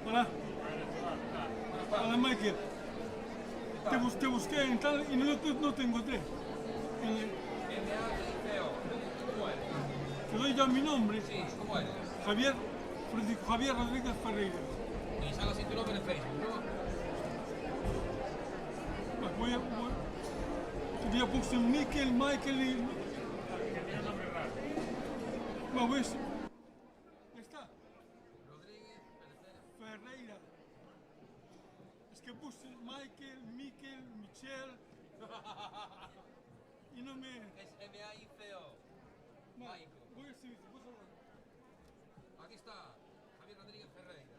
Hola. Hola, Michael. Te busqué en tal y no te encontré. Te doy ya mi nombre. Sí, ¿cómo eres? Javier, Francisco Javier Rodríguez Ferreira. Y sale así tu nombre en Facebook, ¿no? Pues ya puse Michael y... Bueno, pues, ya está. Rodríguez, Ferreira. Es que puse Michael, Michelle y no me... Es M-A-I-C-O. No, Maico. voy a escribir, Aquí está, Javier Rodríguez Ferreira.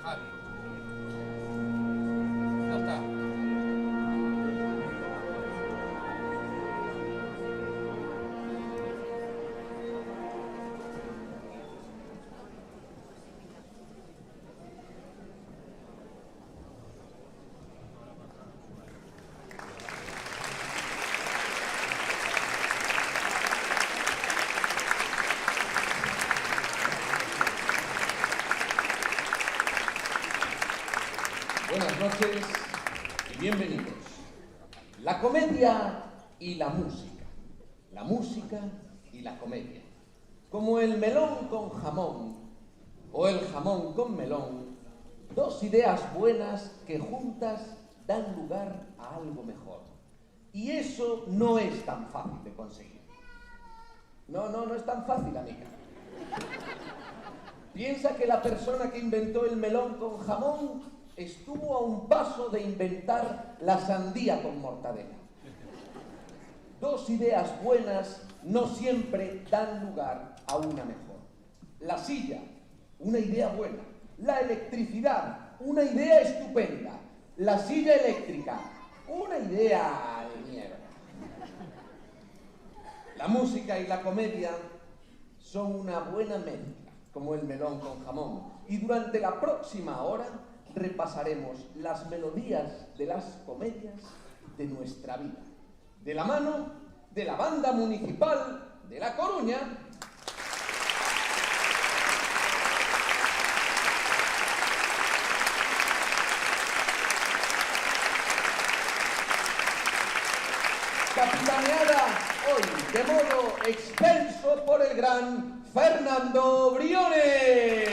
Javi. Ya está. noches y bienvenidos. La comedia y la música. La música y la comedia. Como el melón con jamón o el jamón con melón, dos ideas buenas que juntas dan lugar a algo mejor. Y eso no es tan fácil de conseguir. No es tan fácil, amiga. Piensa que la persona que inventó el melón con jamón estuvo a un paso de inventar la sandía con mortadela. Dos ideas buenas no siempre dan lugar a una mejor. La silla, una idea buena. La electricidad, una idea estupenda. La silla eléctrica, una idea de mierda. La música y la comedia son una buena mezcla, como el melón con jamón. Y durante la próxima hora repasaremos las melodías de las comedias de nuestra vida. De la mano de la Banda Municipal de La Coruña. Capitaneada hoy de modo excelso por el gran Fernando Briones.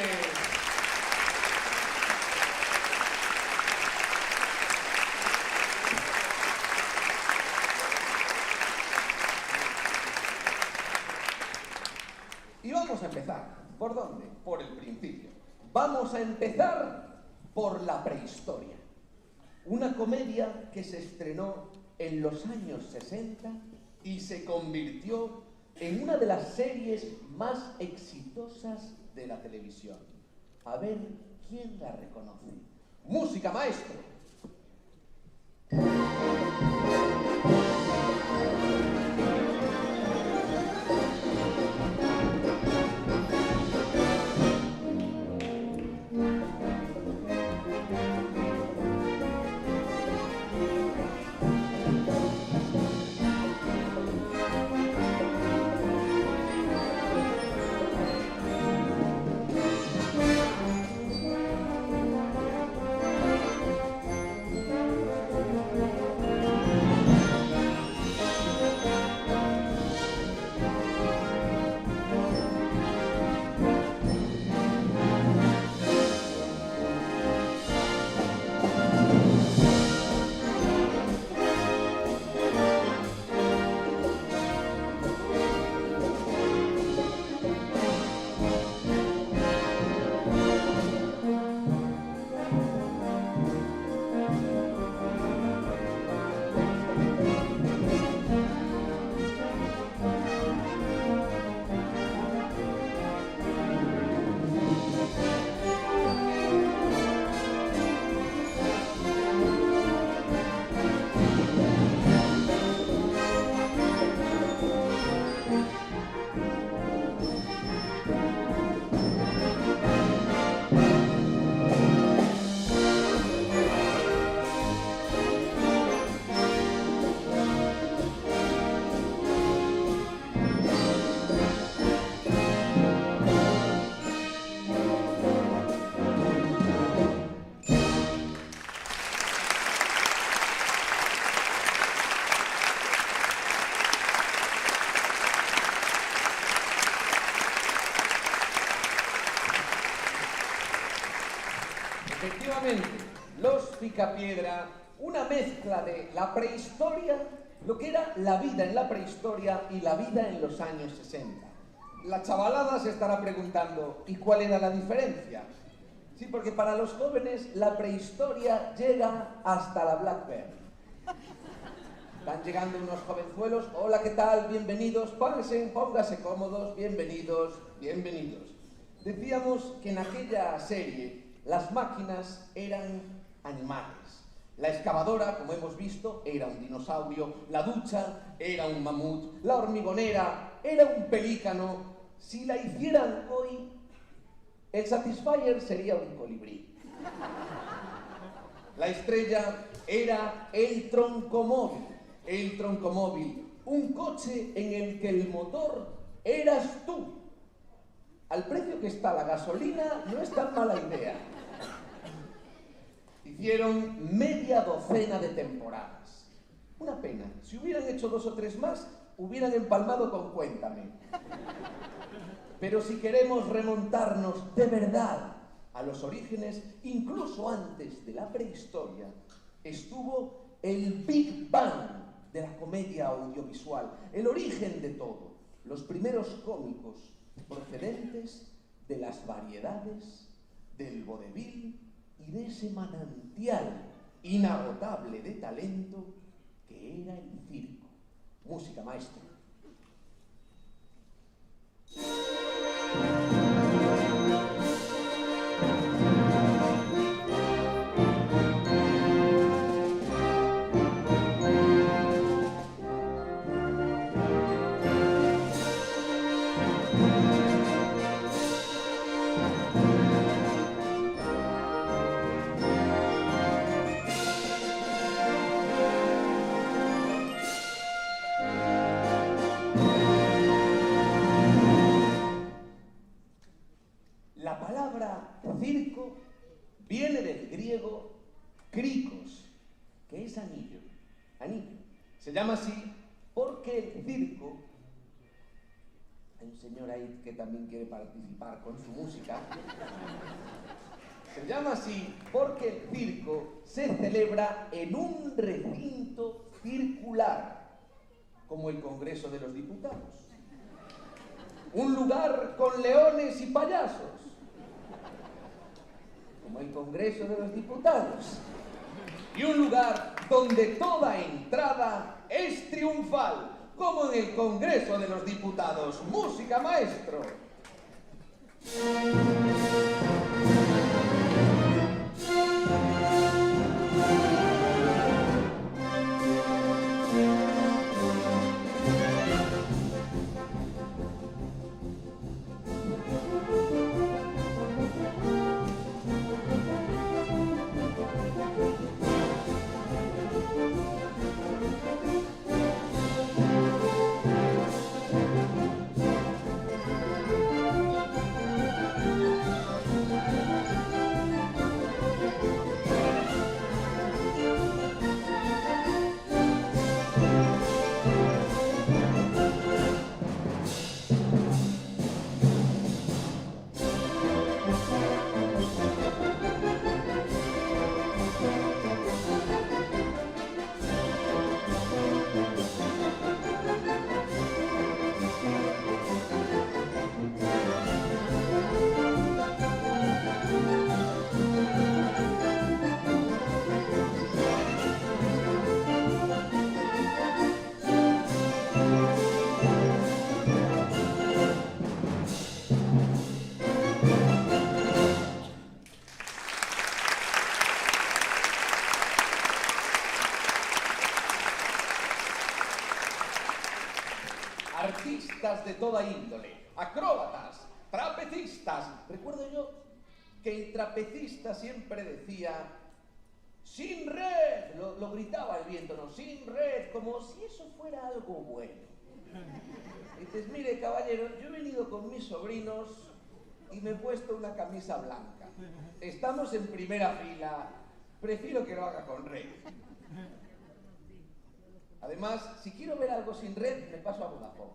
Y vamos a empezar. ¿Por dónde? Por el principio. Vamos a empezar por la prehistoria. Una comedia que se estrenó en los años 60 y se convirtió en una de las series más exitosas de la televisión. A ver quién la reconoce. Música, maestro. Efectivamente, Los Picapiedra, una mezcla de la prehistoria, lo que era la vida en la prehistoria y la vida en los años 60. La chavalada se estará preguntando, ¿y cuál era la diferencia? Sí, porque para los jóvenes la prehistoria llega hasta la Blackberry. Están llegando unos jovenzuelos, hola, ¿qué tal? Bienvenidos, póngase cómodos, bienvenidos. Decíamos que en aquella serie las máquinas eran animales. La excavadora, como hemos visto, era un dinosaurio, la ducha era un mamut, la hormigonera era un pelícano. Si la hicieran hoy, el Satisfyer sería un colibrí. La estrella era el troncomóvil, un coche en el que el motor eras tú. Al precio que está la gasolina, no es tan mala idea. Hicieron media docena de temporadas. Una pena, si hubieran hecho 2 o 3 más, hubieran empalmado con Cuéntame. Pero si queremos remontarnos de verdad a los orígenes, incluso antes de la prehistoria, estuvo el Big Bang de la comedia audiovisual, el origen de todo, los primeros cómicos procedentes de las variedades, del vodevil y de ese manantial inagotable de talento que era el circo. Música, maestro. La palabra circo viene del griego krikos, que es anillo, anillo. Se llama así porque el circo, hay un señor ahí que también quiere participar con su música, se llama así porque el circo se celebra en un recinto circular, como el Congreso de los Diputados. Un lugar con leones y payasos, como el Congreso de los Diputados. Y un lugar donde toda entrada es triunfal, como en el Congreso de los Diputados. Música, maestro. Artistas de toda índole, acróbatas, trapecistas. Recuerdo yo que el trapecista siempre decía ¡sin red! Lo gritaba el viento, ¿no? ¡Sin red! Como si eso fuera algo bueno. Y dices, mire, caballero, yo he venido con mis sobrinos y me he puesto una camisa blanca. Estamos en primera fila, prefiero que lo haga con red. Además, si quiero ver algo sin red, me paso a Vodafone.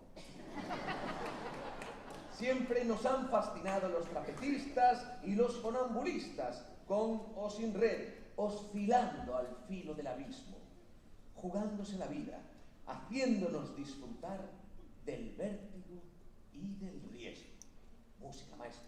Siempre nos han fascinado los trapecistas y los funambulistas, con o sin red, oscilando al filo del abismo, jugándose la vida, haciéndonos disfrutar del vértigo y del riesgo. Música, maestra.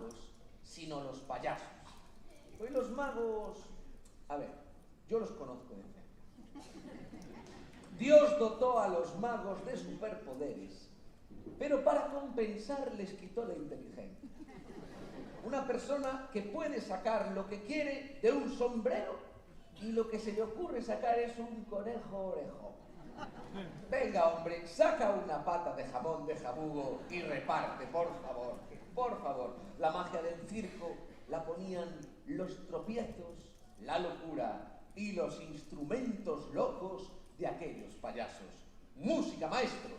magos, sino los payasos. Hoy los magos... A ver, yo los conozco de cerca. Dios dotó a los magos de superpoderes, pero para compensar les quitó la inteligencia. Una persona que puede sacar lo que quiere de un sombrero y lo que se le ocurre sacar es un conejo orejón. Venga, hombre, saca una pata de jamón de jabugo y reparte, por favor. Por favor. La magia del circo la ponían los tropiezos, la locura y los instrumentos locos de aquellos payasos. Música, maestro.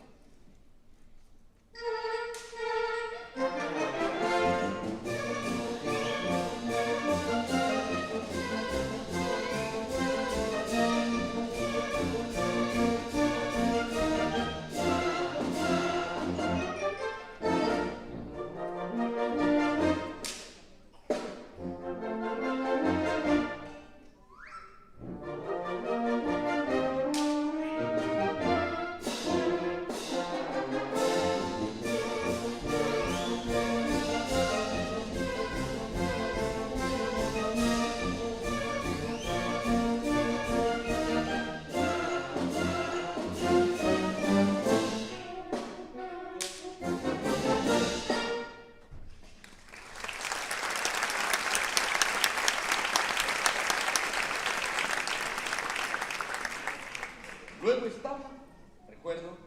Luego estaba, recuerdo,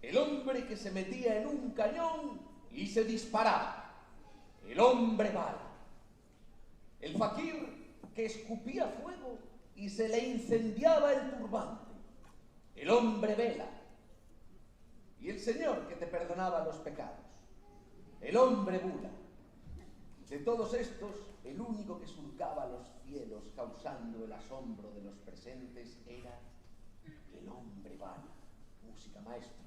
el hombre que se metía en un cañón y se disparaba, el hombre bala, el fakir que escupía fuego y se le incendiaba el turbante, el hombre vela, y el señor que te perdonaba los pecados, el hombre bula. De todos estos, el único que surcaba los cielos causando el asombro de los presentes era el hombre bala. Música, maestro.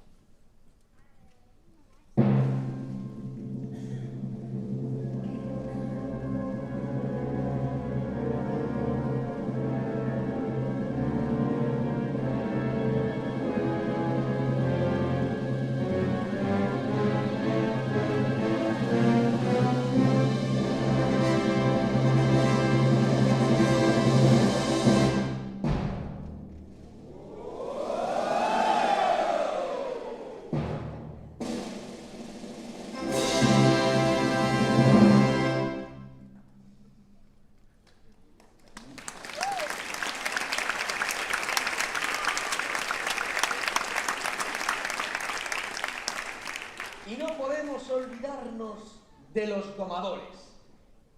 Y no podemos olvidarnos de los domadores,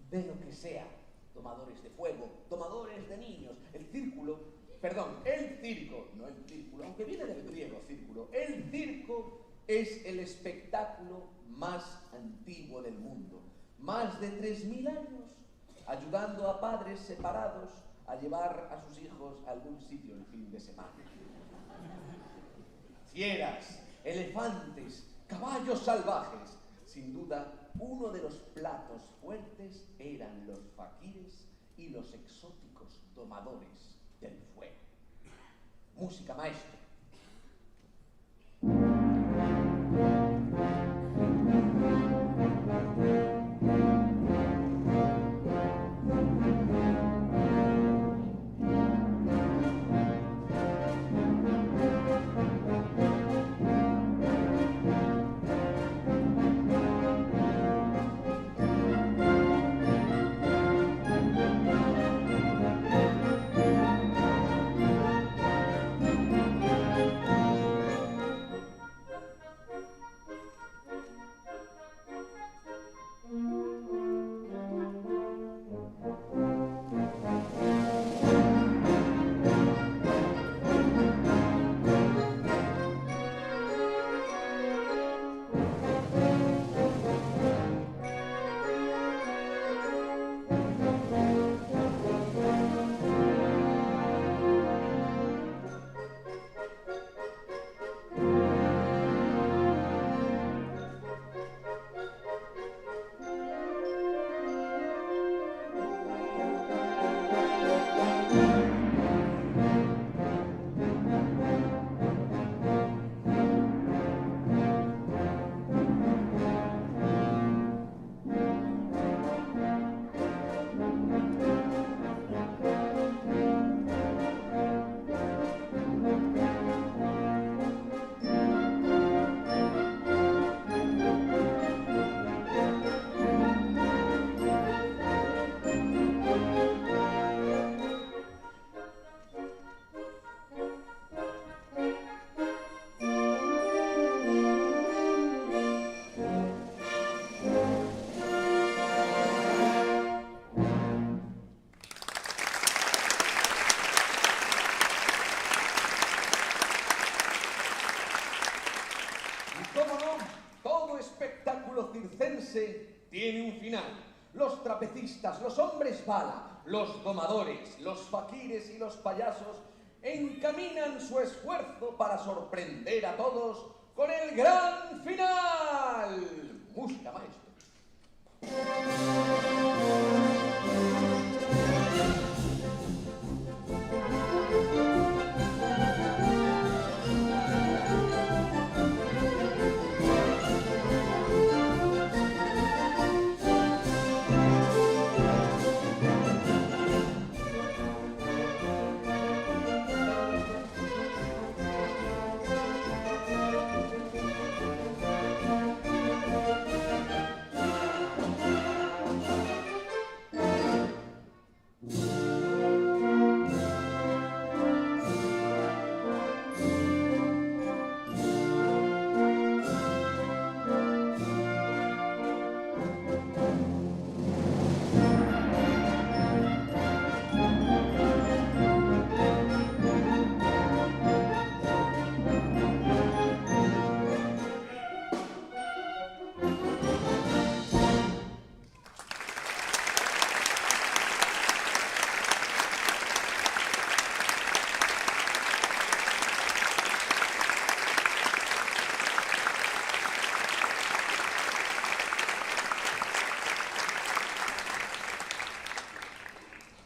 de lo que sea, domadores de fuego, domadores de niños, el circo, no el círculo, aunque viene del griego círculo, el circo es el espectáculo más antiguo del mundo, más de 3000 años, ayudando a padres separados a llevar a sus hijos a algún sitio el fin de semana. Fieras, elefantes, caballos salvajes. Sin duda, uno de los platos fuertes eran los fakires y los exóticos domadores del fuego. Música, maestro. los trapecistas, los hombres bala, los domadores, los faquires y los payasos encaminan su esfuerzo para sorprender a todos con el gran final. Música, maestro.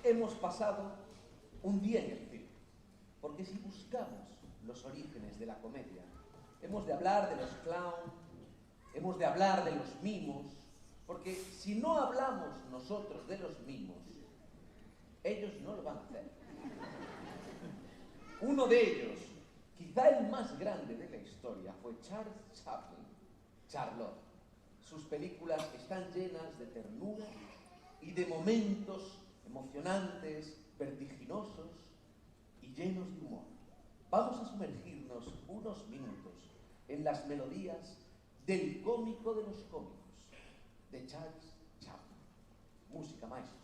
Hemos pasado un día en el circo, porque si buscamos los orígenes de la comedia, hemos de hablar de los clowns, hemos de hablar de los mimos, porque si no hablamos nosotros de los mimos, ellos no lo van a hacer. Uno de ellos, quizá el más grande de la historia, fue Charles Chaplin, Charlotte. Sus películas están llenas de ternura y de momentos emocionantes, vertiginosos y llenos de humor. Vamos a sumergirnos unos minutos en las melodías del cómico de los cómicos, de Charles Chaplin. Música, maestro.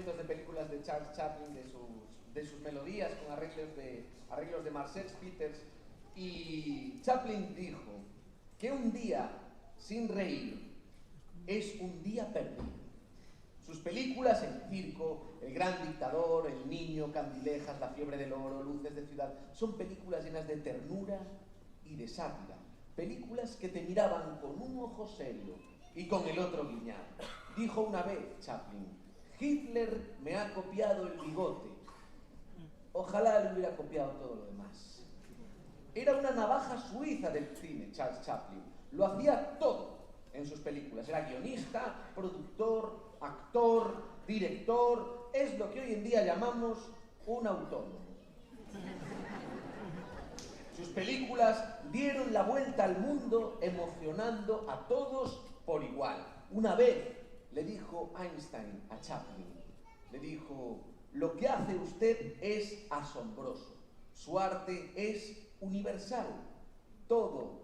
fragmentos de películas de Charles Chaplin, de sus melodías con arreglos de Marcel Peters, y Chaplin dijo que un día sin reír es un día perdido. Sus películas, El Circo, El Gran Dictador, El Niño, Candilejas, La Fiebre del Oro, Luces de Ciudad, son películas llenas de ternura y de sátira. Películas que te miraban con un ojo serio y con el otro guiñado. Dijo una vez Chaplin: Hitler me ha copiado el bigote. Ojalá le hubiera copiado todo lo demás. Era una navaja suiza del cine, Charles Chaplin. Lo hacía todo en sus películas. Era guionista, productor, actor, director. Es lo que hoy en día llamamos un autónomo. Sus películas dieron la vuelta al mundo emocionando a todos por igual. Una vez le dijo Einstein a Chaplin, le dijo: lo que hace usted es asombroso, su arte es universal, todo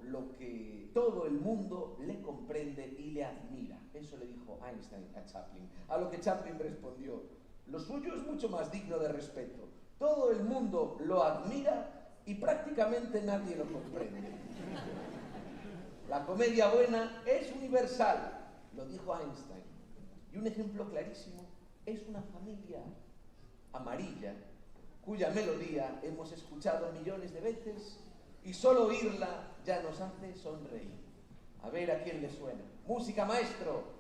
el mundo le comprende y le admira. Eso le dijo Einstein a Chaplin. A lo que Chaplin respondió: lo suyo es mucho más digno de respeto, todo el mundo lo admira y prácticamente nadie lo comprende. La comedia buena es universal, lo dijo Einstein. Y un ejemplo clarísimo es Una familia amarilla, cuya melodía hemos escuchado millones de veces y solo oírla ya nos hace sonreír. A ver a quién le suena. ¡Música, maestro!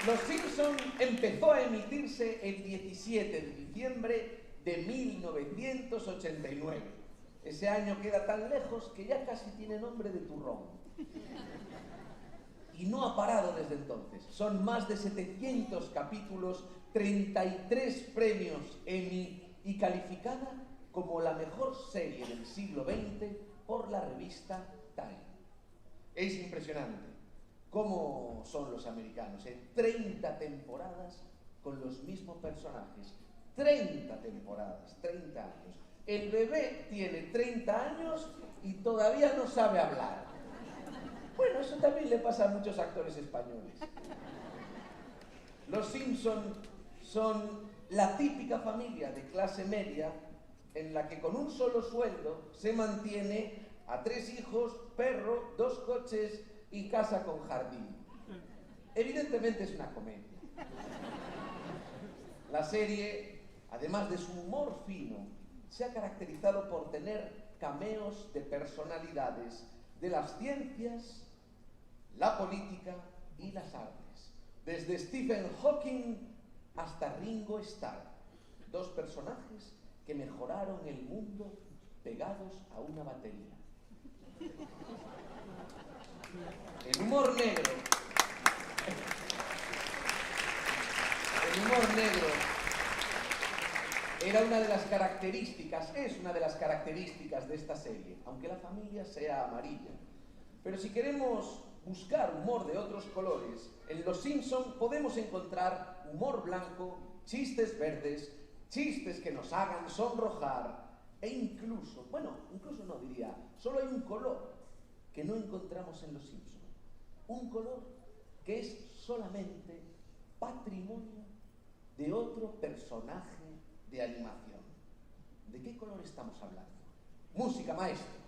Los Simpson empezó a emitirse el 17 de diciembre de 1989. Ese año queda tan lejos que ya casi tiene nombre de turrón. Y no ha parado desde entonces. Son más de 700 capítulos, 33 premios Emmy y calificada como la mejor serie del siglo XX por la revista Time. Es impresionante cómo son los americanos, 30 temporadas con los mismos personajes. 30 temporadas, 30 años. El bebé tiene 30 años y todavía no sabe hablar. Bueno, eso también le pasa a muchos actores españoles. Los Simpson son la típica familia de clase media en la que con un solo sueldo se mantiene a 3 hijos, perro, 2 coches y casa con jardín. Evidentemente es una comedia. La serie, además de su humor fino, se ha caracterizado por tener cameos de personalidades de las ciencias, la política y las artes. Desde Stephen Hawking hasta Ringo Starr. 2 personajes que mejoraron el mundo pegados a una batería. El humor negro. El humor negro era una de las características, es una de las características de esta serie, aunque la familia sea amarilla. Pero si queremos buscar humor de otros colores, en Los Simpson podemos encontrar humor blanco, chistes verdes, chistes que nos hagan sonrojar e incluso, incluso no diría, solo hay un color que no encontramos en Los Simpson. Un color que es solamente patrimonio de otro personaje de animación. ¿De qué color estamos hablando? Música, maestro.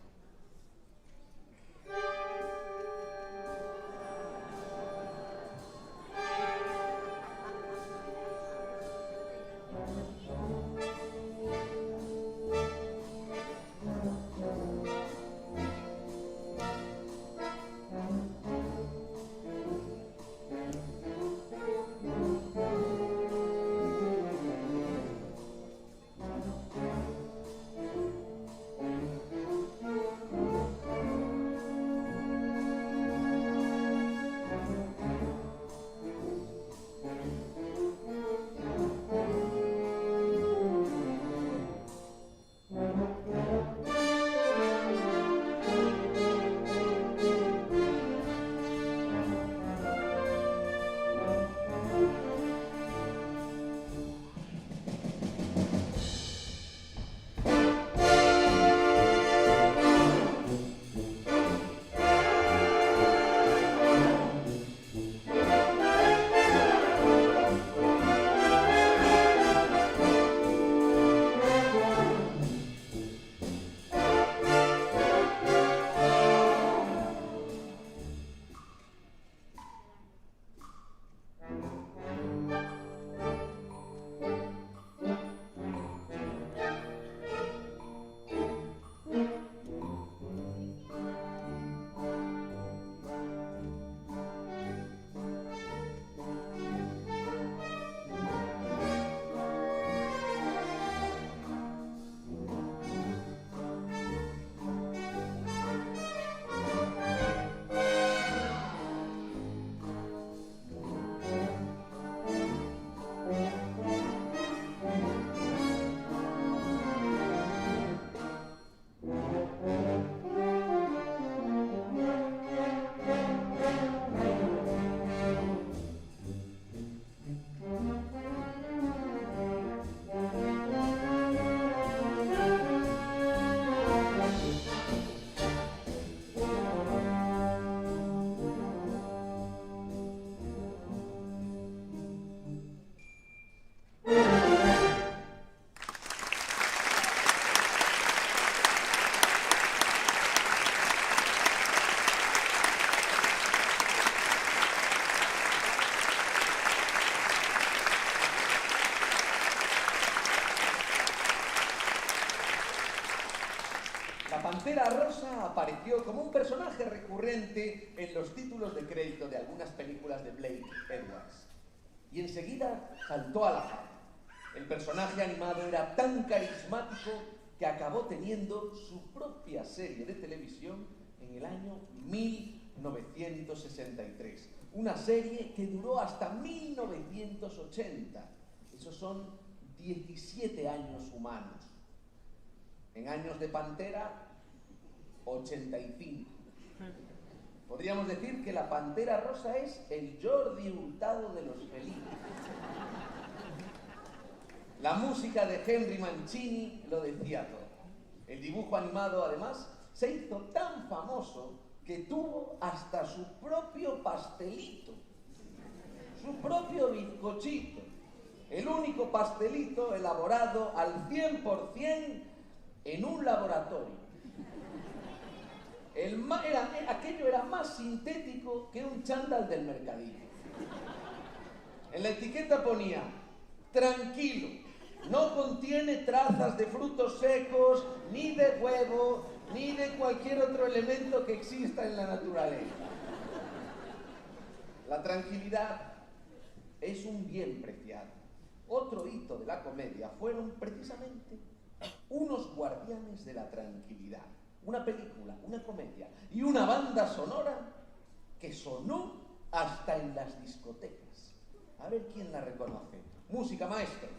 La Pantera Rosa apareció como un personaje recurrente en los títulos de crédito de algunas películas de Blake Edwards. Y enseguida saltó a la fama. El personaje animado era tan carismático que acabó teniendo su propia serie de televisión en el año 1963. Una serie que duró hasta 1980. Esos son 17 años humanos. En años de Pantera, 85. Podríamos decir que la Pantera Rosa es el Jordi Hurtado de los felinos. La música de Henry Mancini lo decía todo. El dibujo animado, además, se hizo tan famoso que tuvo hasta su propio pastelito, su propio bizcochito. El único pastelito elaborado al 100% en un laboratorio. Aquello era más sintético que un chándal del mercadillo. En la etiqueta ponía: tranquilo, no contiene trazas de frutos secos, ni de huevo, ni de cualquier otro elemento que exista en la naturaleza. La tranquilidad es un bien preciado. Otro hito de la comedia fueron precisamente Unos guardianes de la tranquilidad. Una película, una comedia y una banda sonora que sonó hasta en las discotecas. A ver quién la reconoce. Música, maestro.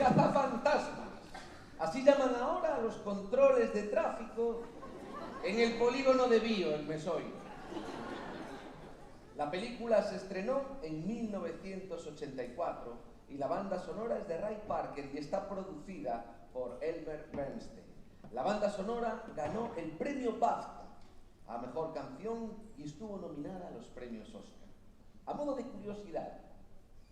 cazafantasmas. Así llaman ahora a los controles de tráfico en el polígono de Bío, en Mesoiro. La película se estrenó en 1984 y la banda sonora es de Ray Parker y está producida por Elmer Bernstein. La banda sonora ganó el premio BAFTA a Mejor Canción y estuvo nominada a los premios Oscar. A modo de curiosidad,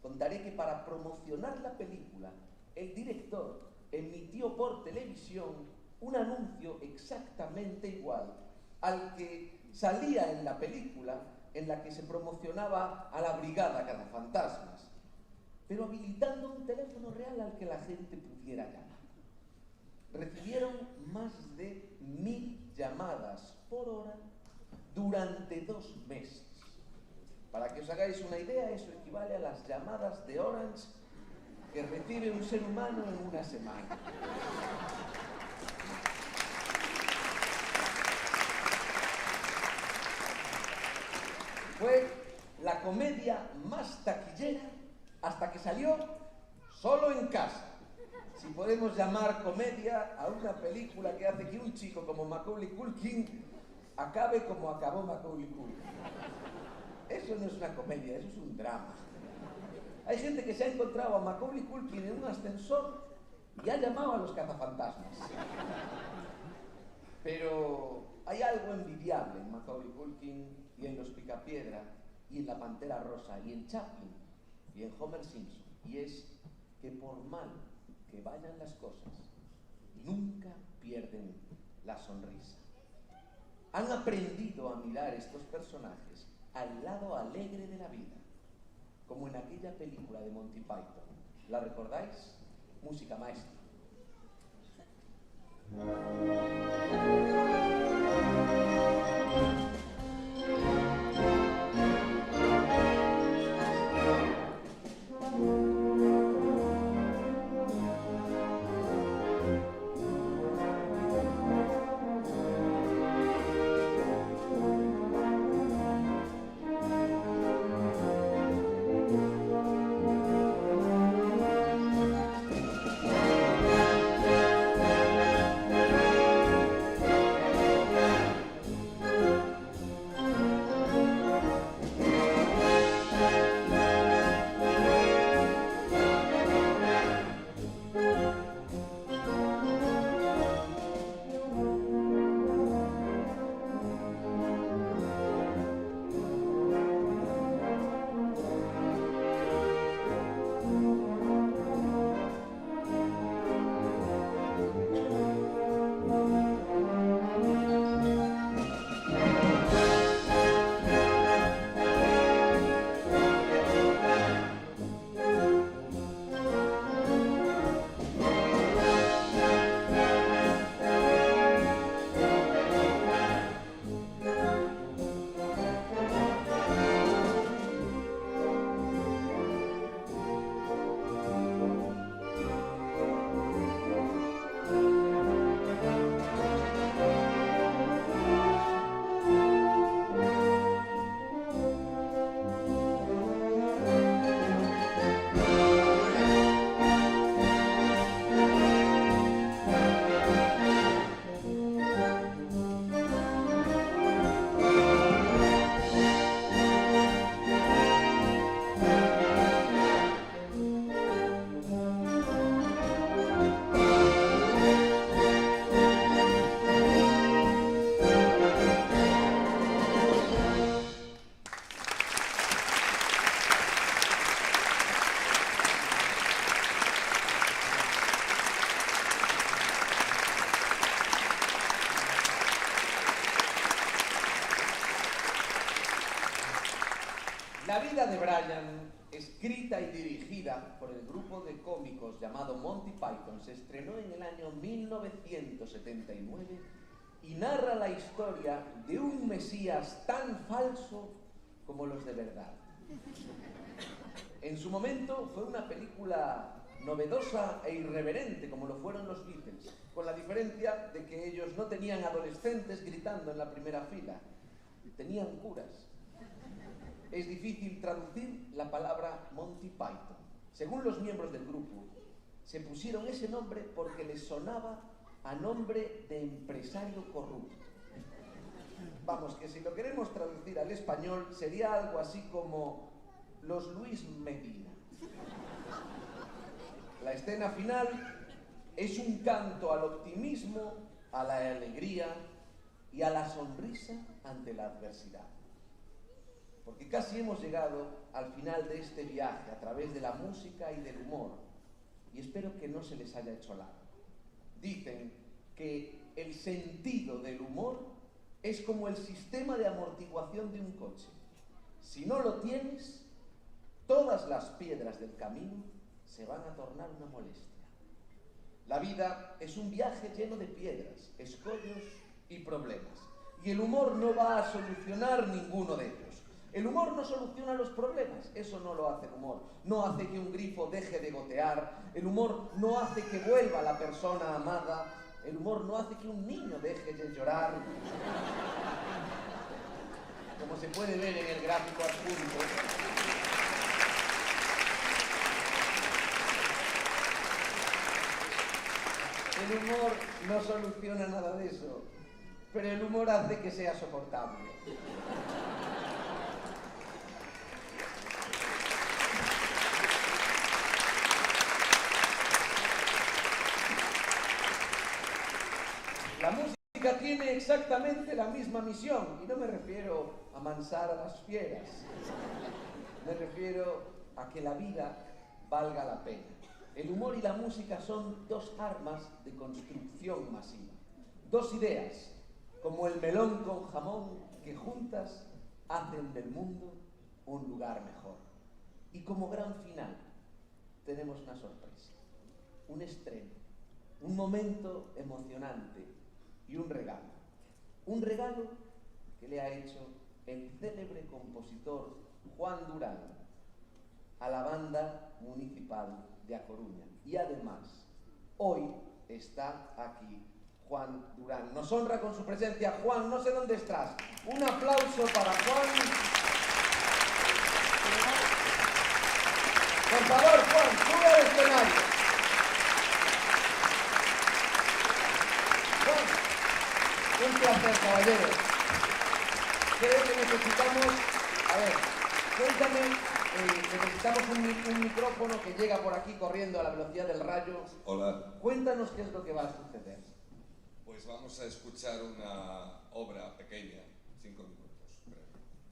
contaré que para promocionar la película, el director emitió por televisión un anuncio exactamente igual al que salía en la película en la que se promocionaba a la Brigada Cazafantasmas, pero habilitando un teléfono real al que la gente pudiera llamar. Recibieron más de 1000 llamadas por hora durante 2 meses. Para que os hagáis una idea, eso equivale a las llamadas de Orange que recibe un ser humano en una semana. Fue la comedia más taquillera hasta que salió Solo en Casa. Si podemos llamar comedia a una película que hace que un chico como Macaulay Culkin acabe como acabó Macaulay Culkin. Eso no es una comedia, eso es un drama. Hay gente que se ha encontrado a Macaulay Culkin en un ascensor y ha llamado a los cazafantasmas. Pero hay algo envidiable en Macaulay Culkin y en Los Picapiedra y en La Pantera Rosa y en Chaplin y en Homer Simpson, y es que por mal que vayan las cosas, nunca pierden la sonrisa. Han aprendido a mirar estos personajes al lado alegre de la vida, como en aquella película de Monty Python. ¿La recordáis? Música maestra. La vida de Brian, escrita y dirigida por el grupo de cómicos llamado Monty Python, se estrenó en el año 1979 y narra la historia de un Mesías tan falso como los de verdad. En su momento fue una película novedosa e irreverente como lo fueron los Beatles, con la diferencia de que ellos no tenían adolescentes gritando en la primera fila, tenían curas. Es difícil traducir la palabra Monty Python. Según los miembros del grupo, se pusieron ese nombre porque les sonaba a nombre de empresario corrupto. Vamos, que si lo queremos traducir al español sería algo así como los Luis Medina. La escena final es un canto al optimismo, a la alegría y a la sonrisa ante la adversidad. Porque casi hemos llegado al final de este viaje a través de la música y del humor, y espero que no se les haya hecho largo. Dicen que el sentido del humor es como el sistema de amortiguación de un coche. Si no lo tienes, todas las piedras del camino se van a tornar una molestia. La vida es un viaje lleno de piedras, escollos y problemas. Y el humor no va a solucionar ninguno de ellos. El humor no soluciona los problemas, eso no lo hace el humor. No hace que un grifo deje de gotear, el humor no hace que vuelva la persona amada, el humor no hace que un niño deje de llorar. Como se puede ver en el gráfico adjunto. El humor no soluciona nada de eso, pero el humor hace que sea soportable. La música tiene exactamente la misma misión, y no me refiero a amansar a las fieras, me refiero a que la vida valga la pena. El humor y la música son dos armas de construcción masiva, dos ideas, como el melón con jamón, que juntas hacen del mundo un lugar mejor. Y como gran final, tenemos una sorpresa, un estreno, un momento emocionante y un regalo. Un regalo que le ha hecho el célebre compositor Juan Durán a la banda municipal de A Coruña. Y además, hoy está aquí Juan Durán. Nos honra con su presencia. Juan, no sé dónde estás. Un aplauso para Juan. Por favor, Juan, sube al escenario. Juan, un placer, caballero. Creo que necesitamos... A ver, cuéntame... necesitamos un micrófono que llega por aquí corriendo a la velocidad del rayo. Hola. Cuéntanos qué es lo que va a suceder. Pues vamos a escuchar una obra pequeña, 5 minutos, creo.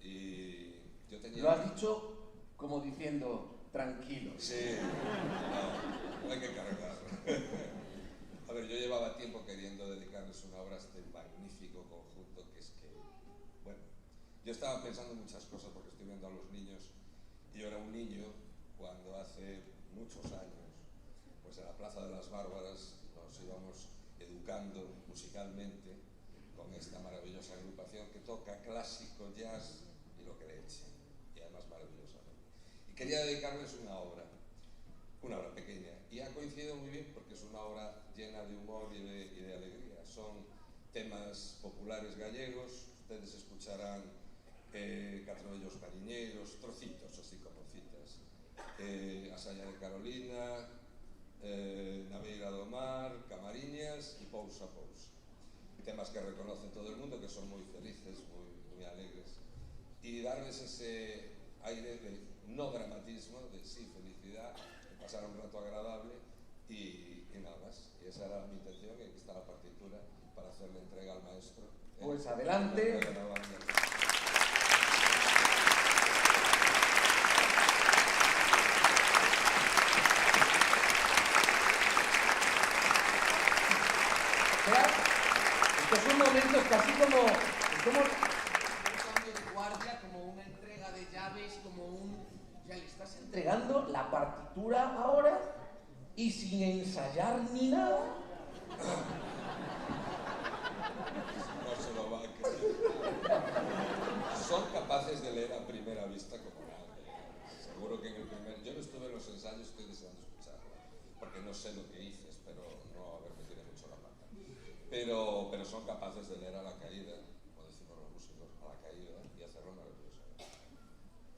Y yo tenía... Lo has dicho como diciendo, tranquilo. Sí, no hay que cargar. A ver, yo llevaba tiempo queriendo dedicarles una obra a este magnífico conjunto que es que... Bueno, yo estaba pensando en muchas cosas porque estoy viendo a los niños. Yo era un niño cuando hace muchos años, pues en la Plaza de las Bárbaras nos íbamos educando musicalmente con esta maravillosa agrupación que toca clásico, jazz y lo que le eche, y además maravillosamente. Y quería dedicarles una obra pequeña, y ha coincidido muy bien porque es una obra llena de humor y de alegría. Son temas populares gallegos, ustedes escucharán Catrollos Cariñeiros, trocitos así como citas, A Saña de Carolina, Naveira do Mar, Camariñas y Pousa Pousa. Temas que reconoce todo el mundo, que son muy felices, muy alegres, y darles ese aire de no dramatismo, de sí felicidad, de pasar un rato agradable y nada más. Y esa era mi intención, y aquí está la partitura para hacerle entrega al maestro. Pues adelante. Estos son momentos casi como un cambio de guardia, como una entrega de llaves, como un... Ya le estás entregando la partitura ahora y sin ensayar ni nada. No se lo va a creer. Son capaces de leer a primera vista como nadie. Seguro que en el primer... Yo no estuve en los ensayos, estoy deseando escucharlo, porque no sé lo que hice, espero no haberme tirado mucho la pata. Pero son capaces de leer a la caída, como decimos los músicos, a la caída, y hacerlo maravilloso.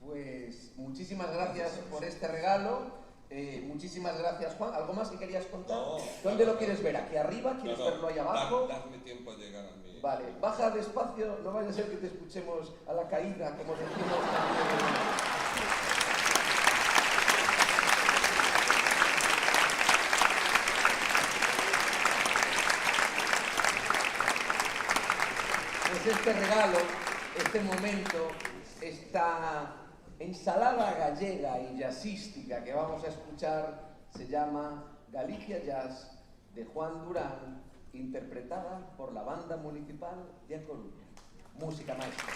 Pues muchísimas gracias por este regalo. Muchísimas gracias, Juan. ¿Algo más que querías contar? No, ¿Dónde nada, lo quieres ver? ¿Aquí arriba? ¿Quieres verlo ahí abajo? Dadme tiempo a llegar a mí. Vale, baja despacio, no vaya a ser que te escuchemos a la caída, como decimos también. Pues este regalo, este momento, esta ensalada gallega y jazzística que vamos a escuchar se llama Galicia Jazz de Juan Durán, interpretada por la Banda Municipal de A Coruña. Música maestra.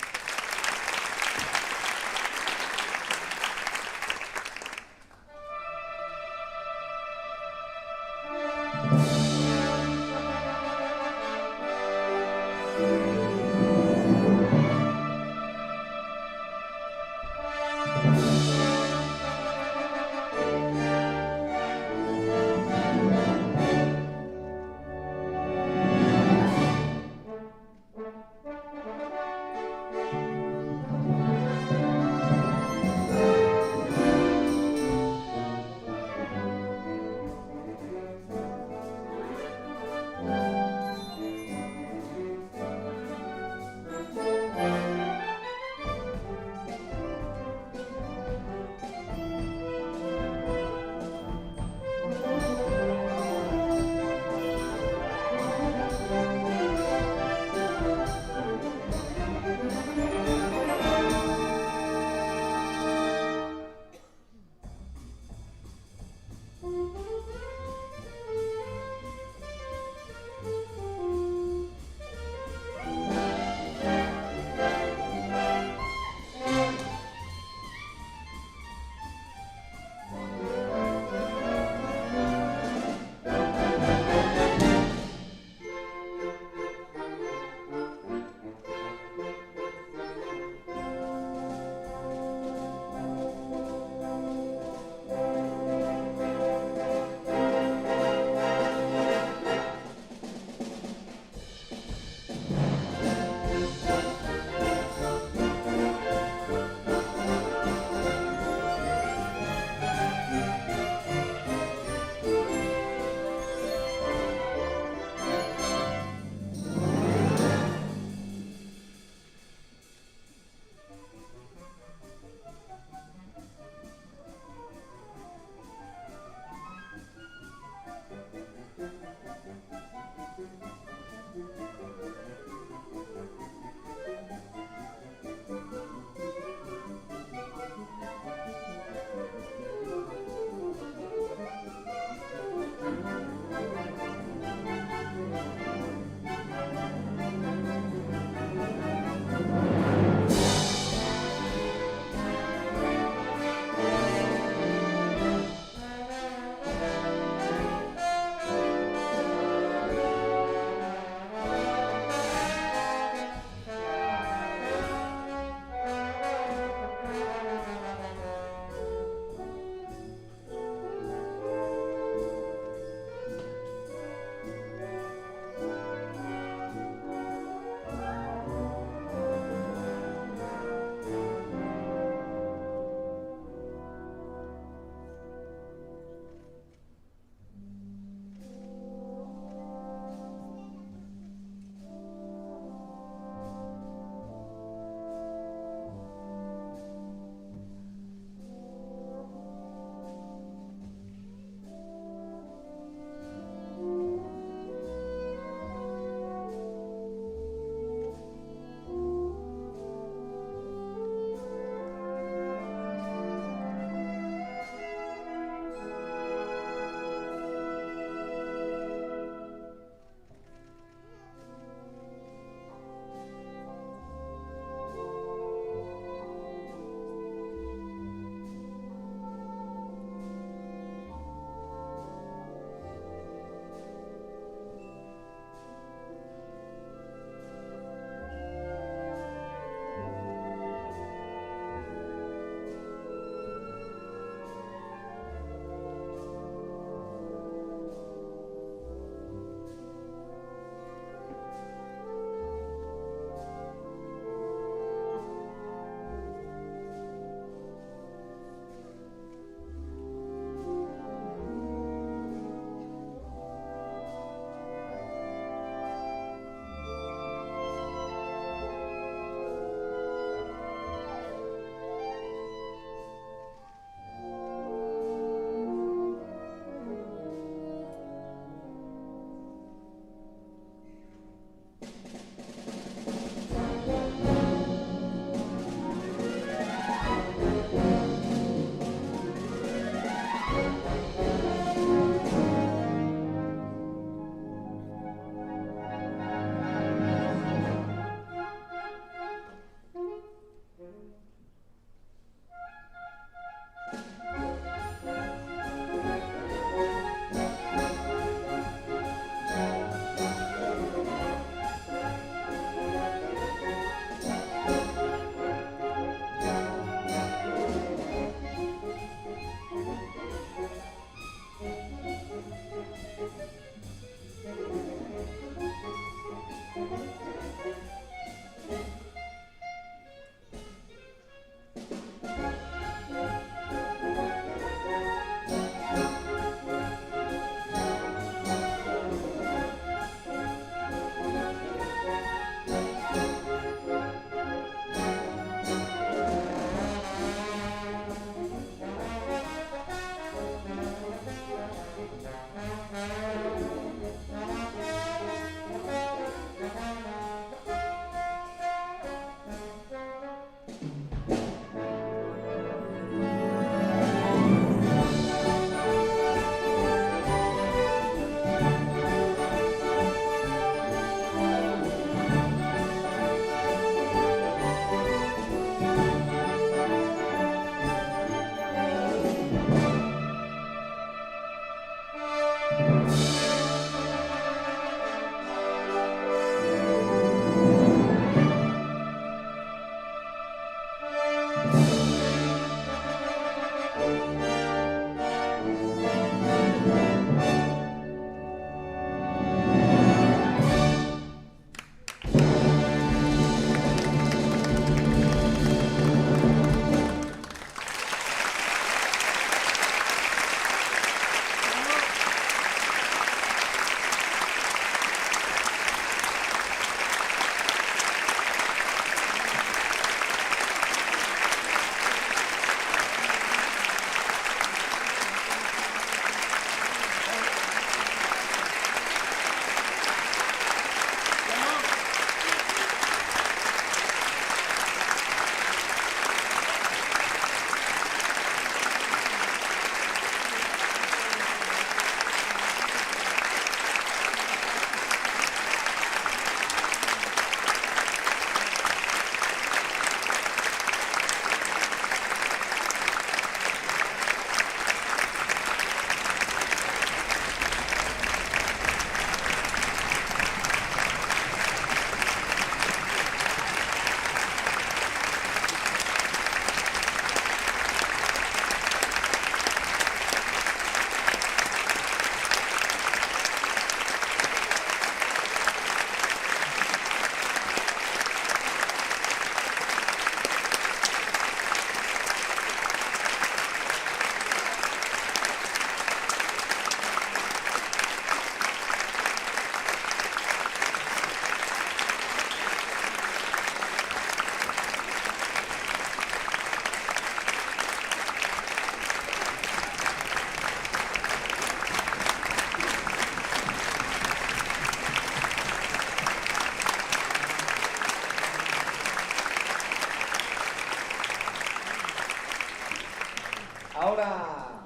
ahora,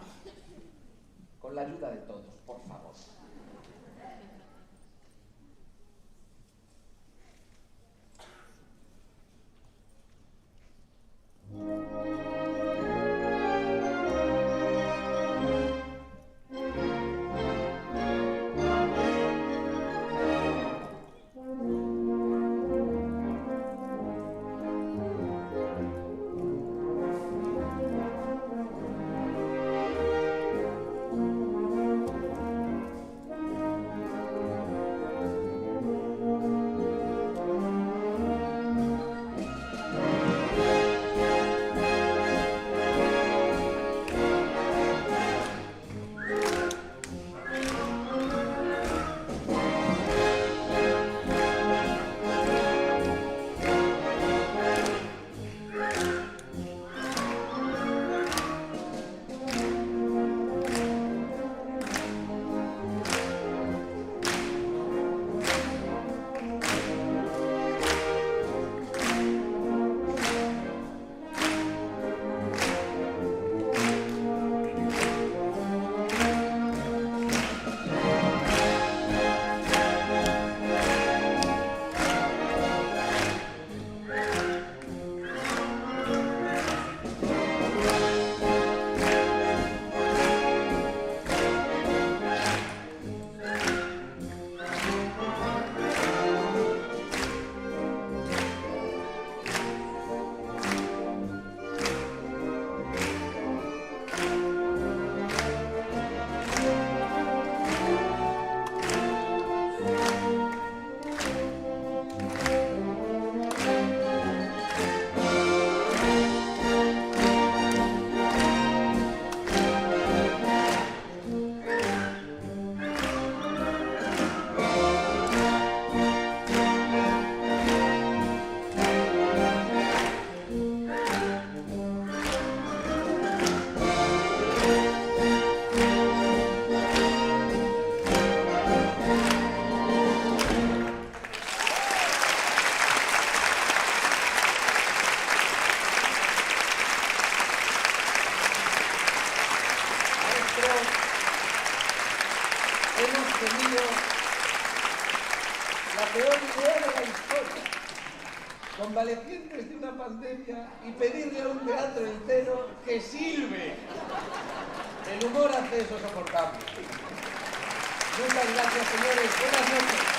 con la ayuda de todos, por favor. Hemos tenido la peor idea de la historia, convalecientes de una pandemia, y pedirle a un teatro entero que silbe. El humor hace eso soportable. Muchas gracias, señores. Buenas noches.